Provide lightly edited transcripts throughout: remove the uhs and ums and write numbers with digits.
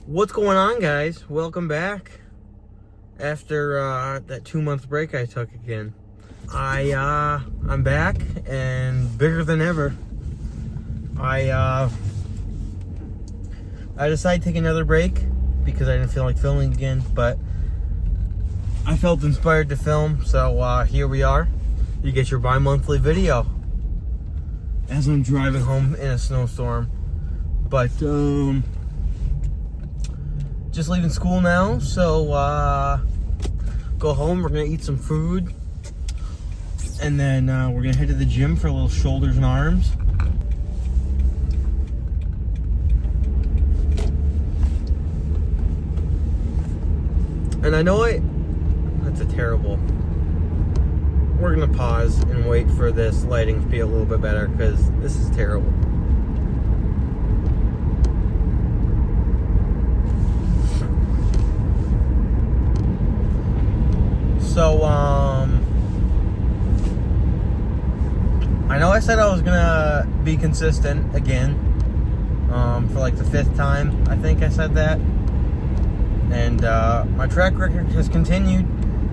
What's going on, guys? Welcome back after that 2-month break I took again. I'm back and bigger than ever. I decided to take another break because I didn't feel like filming again, but I felt inspired to film, so here we are. You get your bi-monthly video as I'm driving home in a snowstorm. But just leaving school now, so go home. We're gonna eat some food, and then we're gonna head to the gym for a little shoulders and arms. And I know that's a terrible. We're gonna pause and wait for this lighting to be a little bit better because this is terrible. So, I know I said I was gonna be consistent again, for like the 5th time. I think I said that. And, my track record has continued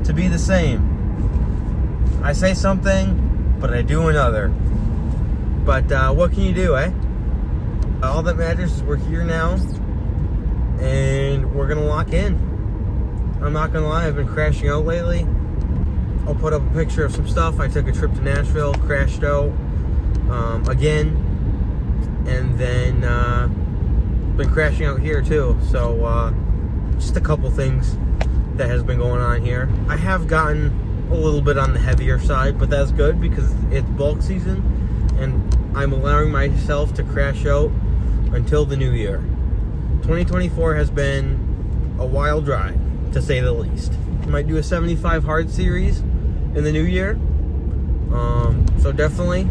to be the same. I say something, but I do another. But, what can you do, eh? All that matters is we're here now, and we're gonna lock in. I'm not gonna lie, I've been crashing out lately. I'll put up a picture of some stuff. I took a trip to Nashville, crashed out again, and then been crashing out here too. So just a couple things that has been going on here. I have gotten a little bit on the heavier side, but that's good because it's bulk season, and I'm allowing myself to crash out until the new year. 2024 has been a wild ride, to say the least. Might do a 75 hard series in the new year. So definitely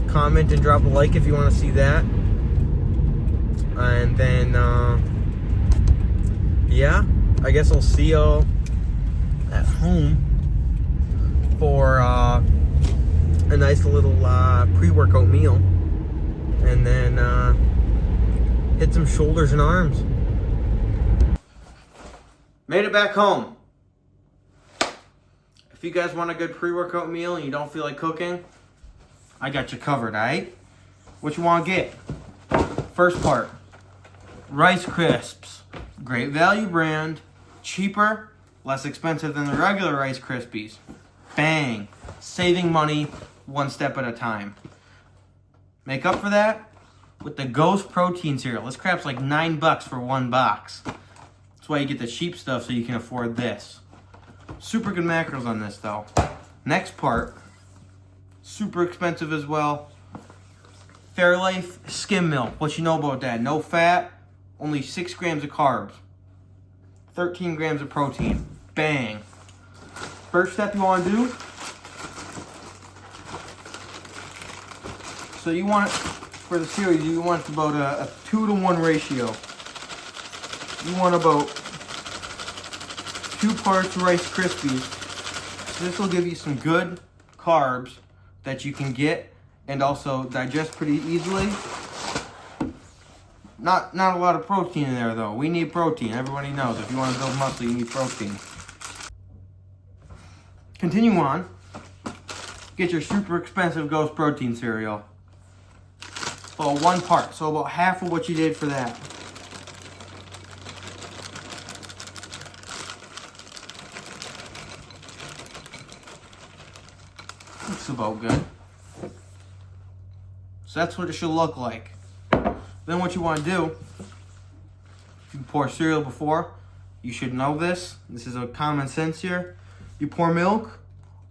comment and drop a like if you want to see that. And then, yeah, I guess I'll see y'all at home for a nice little pre-workout meal. And then hit some shoulders and arms. Made it back home. If you guys want a good pre-workout meal and you don't feel like cooking, I got you covered, alright? What you want to get? First part, Rice Crisps. Great value brand. Cheaper, less expensive than the regular Rice Krispies. Bang. Saving money one step at a time. Make up for that with the Ghost protein cereal. This crap's like $9 for one box. That's why you get the cheap stuff, so you can afford this. Super good macros on this though. Next part, super expensive as well. Fairlife skim milk. What you know about that? No fat, only 6 grams of carbs, 13 grams of protein. Bang. First step you want to do, so you want it, for the cereal, you want about a 2-to-1 ratio. You want about 2 parts Rice Krispies. So this will give you some good carbs that you can get and also digest pretty easily. Not a lot of protein in there though. We need protein. Everybody knows if you want to build muscle, you need protein. Continue on. Get your super expensive Ghost protein cereal. Well, 1 part. So about half of what you did for that. Looks about good. So that's what it should look like. Then what you want to do, if you pour cereal before, you should know this. This is a common sense here. You pour milk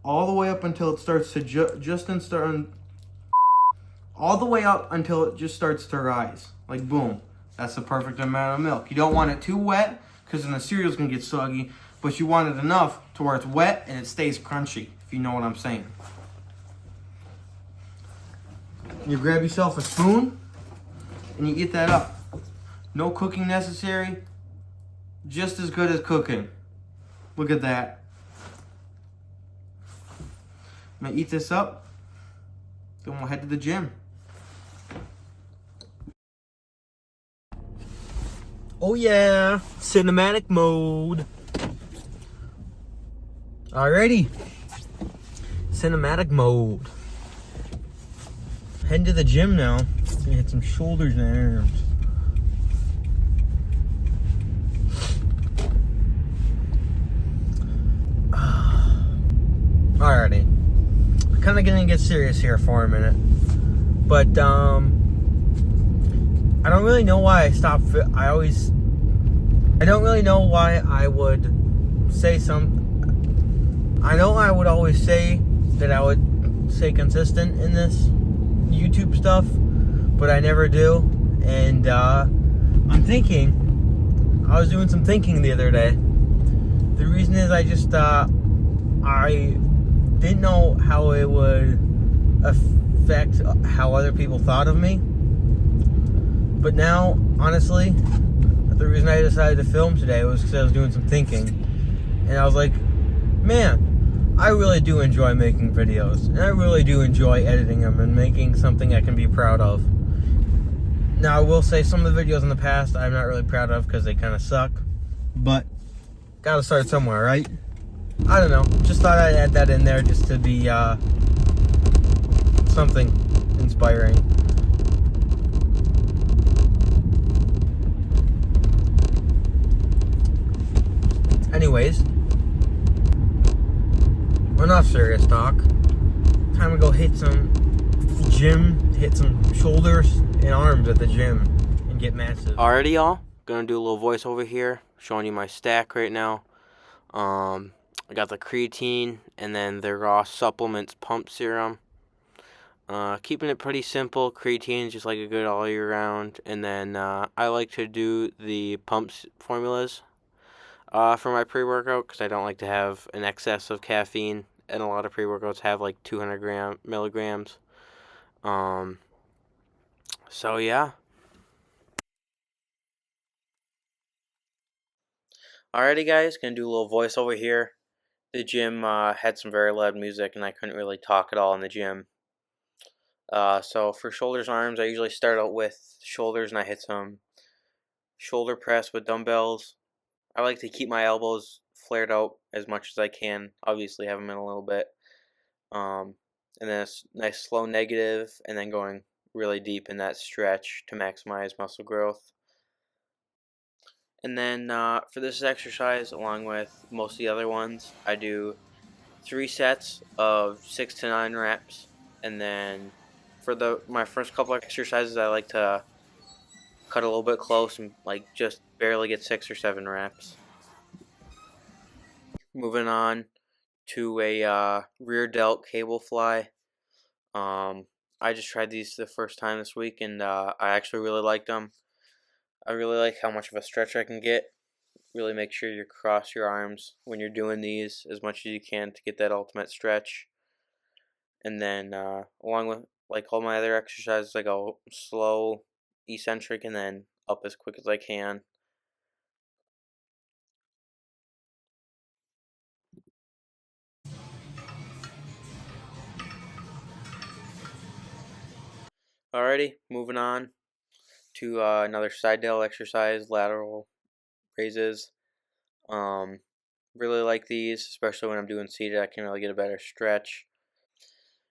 all the way up until it starts to all the way up until it just starts to rise. Like boom. That's the perfect amount of milk. You don't want it too wet because then the cereal's gonna get soggy, but you want it enough to where it's wet and it stays crunchy, if you know what I'm saying. You grab yourself a spoon and you eat that up. No cooking necessary. Just as good as cooking. Look at that. I'm gonna eat this up, then we'll head to the gym. Oh yeah, cinematic mode. Alrighty, cinematic mode. Heading to the gym now. Gonna hit some shoulders and arms. Alrighty, kind of gonna get serious here for a minute, but I don't really know why I stopped. I don't really know why I would say I know I would always say that I would stay consistent in this YouTube stuff, but I never do. And I'm thinking, I was doing some thinking the other day. The reason is I just I didn't know how it would affect how other people thought of me. But now, honestly, the reason I decided to film today was because I was doing some thinking. And I was like, man, I really do enjoy making videos. And I really do enjoy editing them and making something I can be proud of. Now, I will say some of the videos in the past I'm not really proud of because they kind of suck. But, gotta start somewhere, right? I don't know. Just thought I'd add that in there just to be something inspiring. Anyways, enough serious talk. Time to go hit some shoulders and arms at the gym and get massive. Alrighty, y'all. Gonna do a little voiceover here, showing you my stack right now. I got the creatine and then the raw supplements pump serum. Keeping it pretty simple. Creatine is just like a good all year round, and then I like to do the pumps formulas for my pre-workout because I don't like to have an excess of caffeine, and a lot of pre-workouts have like 200 milligrams. So yeah. Alrighty, guys, gonna do a little voiceover here. The gym had some very loud music, and I couldn't really talk at all in the gym. So for shoulders, arms, I usually start out with shoulders, and I hit some shoulder press with dumbbells. I like to keep my elbows flared out as much as I can. Obviously, have them in a little bit. And then a nice slow negative, and then going really deep in that stretch to maximize muscle growth. And then for this exercise, along with most of the other ones, I do 3 sets of 6 to 9 reps. And then for my first couple of exercises, I like to cut a little bit close and like just barely get 6 or 7 reps. Moving on to a rear delt cable fly. I just tried these the first time this week, and I actually really liked them. I really like how much of a stretch I can get. Really make sure you cross your arms when you're doing these as much as you can to get that ultimate stretch. And then along with like all my other exercises, I go slow, eccentric, and then up as quick as I can. Alrighty, moving on to another side delt exercise, lateral raises. Really like these, especially when I'm doing seated. I can really get a better stretch.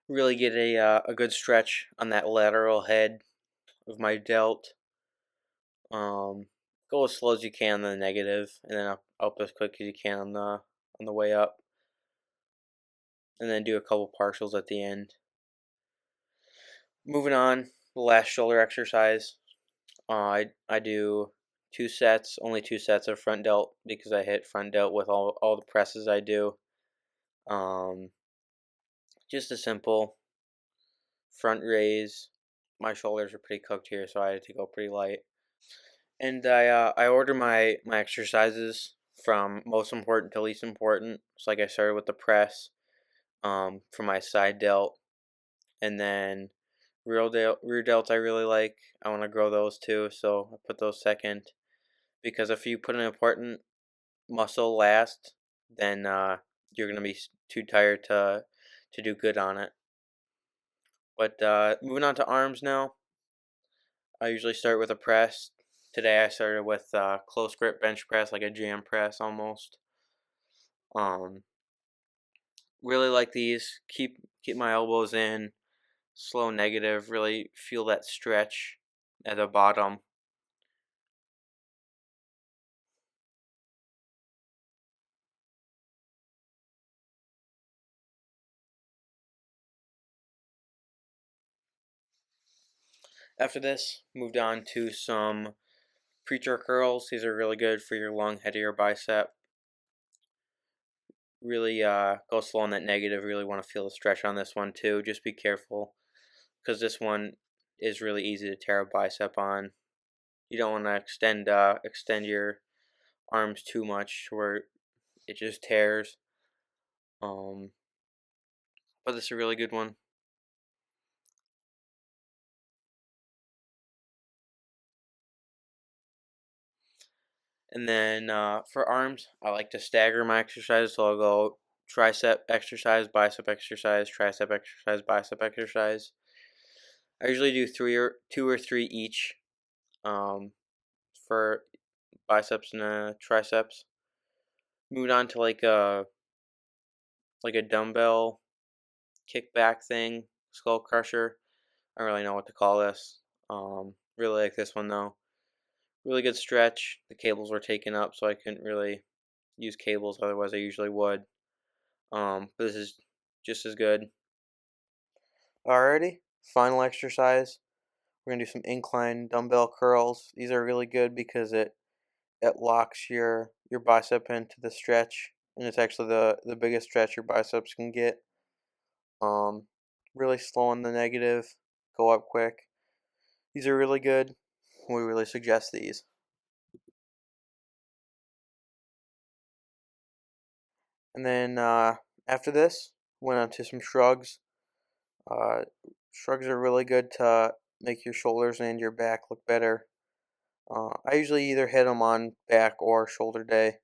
Really get a good stretch on that lateral head of my delt. Go as slow as you can on the negative, and then up as quick as you can on the way up, and then do a couple partials at the end. Moving on, the last shoulder exercise. I do 2 sets, only 2 sets of front delt because I hit front delt with all the presses I do. Just a simple front raise. My shoulders are pretty cooked here, so I had to go pretty light. And I order my exercises from most important to least important. So like I started with the press, for my side delt, and then rear delts I really like. I want to grow those too, so I put those second. Because if you put an important muscle last, then you're gonna be too tired to do good on it. But moving on to arms now. I usually start with a press. Today I started with close grip bench press, like a jam press almost. Um, really like these. Keep my elbows in. Slow negative. Really feel that stretch at the bottom. After this, moved on to some preacher curls. These are really good for your long head of your bicep. Really go slow on that negative. Really want to feel the stretch on this one too. Just be careful because this one is really easy to tear a bicep on. You don't want to extend your arms too much where it just tears. But this is a really good one. And then for arms, I like to stagger my exercises. So I'll go tricep exercise, bicep exercise, tricep exercise, bicep exercise. I usually do two or three each for biceps and triceps. Moved on to like a dumbbell kickback thing, skull crusher. I don't really know what to call this. Really like this one though. Really good stretch. The cables were taken up, so I couldn't really use cables. Otherwise, I usually would. But this is just as good. Alrighty, final exercise. We're gonna do some incline dumbbell curls. These are really good because it locks your bicep into the stretch, and it's actually the biggest stretch your biceps can get. Um, really slow on the negative. Go up quick. These are really good. We really suggest these. And then after this, went on to some shrugs. Uh, Shrugs are really good to make your shoulders and your back look better. I usually either hit them on back or shoulder day,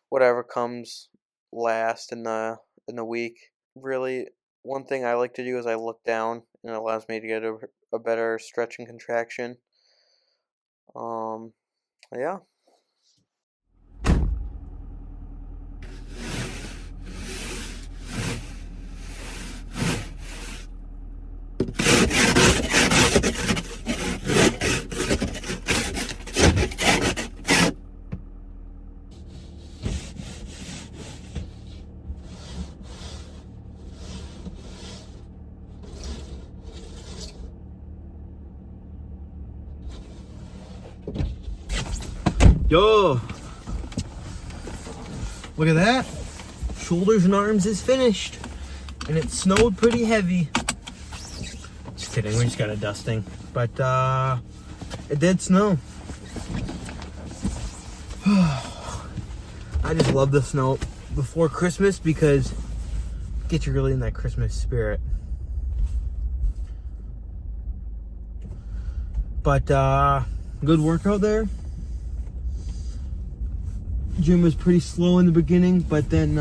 whatever comes last in the week. Really, one thing I like to do is I look down, and it allows me to get a better stretch and contraction. Um, yeah. Yo, look at that. Shoulders and arms is finished. And it snowed pretty heavy. Just kidding, we just got a dusting. But it did snow. I just love the snow before Christmas because it gets you really in that Christmas spirit. But good workout there. Gym was pretty slow in the beginning, but then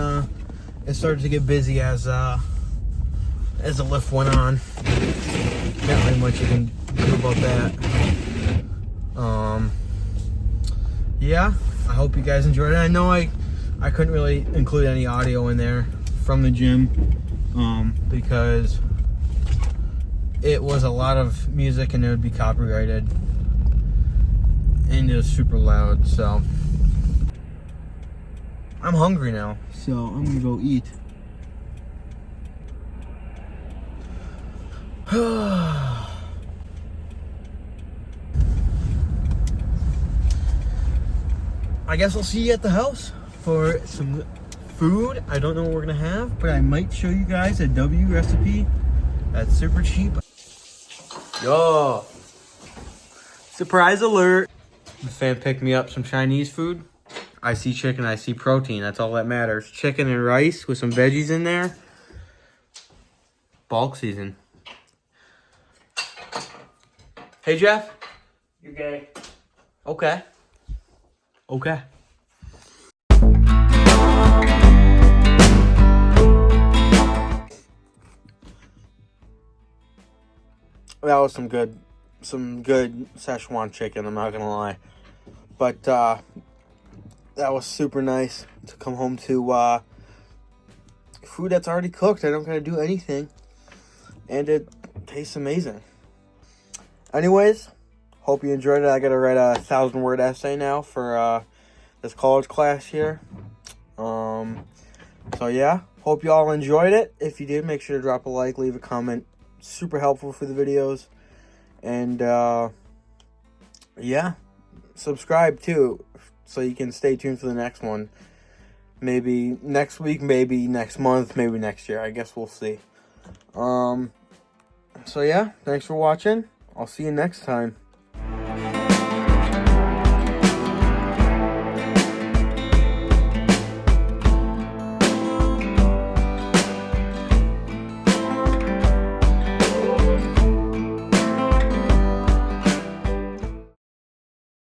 it started to get busy as the lift went on. Not really much you can do about that. Yeah, I hope you guys enjoyed it. I know I couldn't really include any audio in there from the gym because it was a lot of music and it would be copyrighted and it was super loud, so I'm hungry now, so I'm gonna go eat. I guess I'll see you at the house for some food. I don't know what we're gonna have, but I might show you guys a W recipe that's super cheap. Yo, surprise alert. The fan picked me up some Chinese food. I see chicken, I see protein. That's all that matters. Chicken and rice with some veggies in there. Bulk season. Hey, Jeff. You gay? Okay. Okay. That was some good Szechuan chicken, I'm not gonna lie. But that was super nice to come home to food that's already cooked. I don't gotta do anything, and it tastes amazing. Anyways, hope you enjoyed it. I gotta write a 1,000-word essay now for this college class here. So yeah, hope you all enjoyed it. If you did, make sure to drop a like, leave a comment. Super helpful for the videos. And yeah, subscribe too, so you can stay tuned for the next one. Maybe next week, maybe next month, maybe next year. I guess we'll see. So yeah, thanks for watching. I'll see you next time.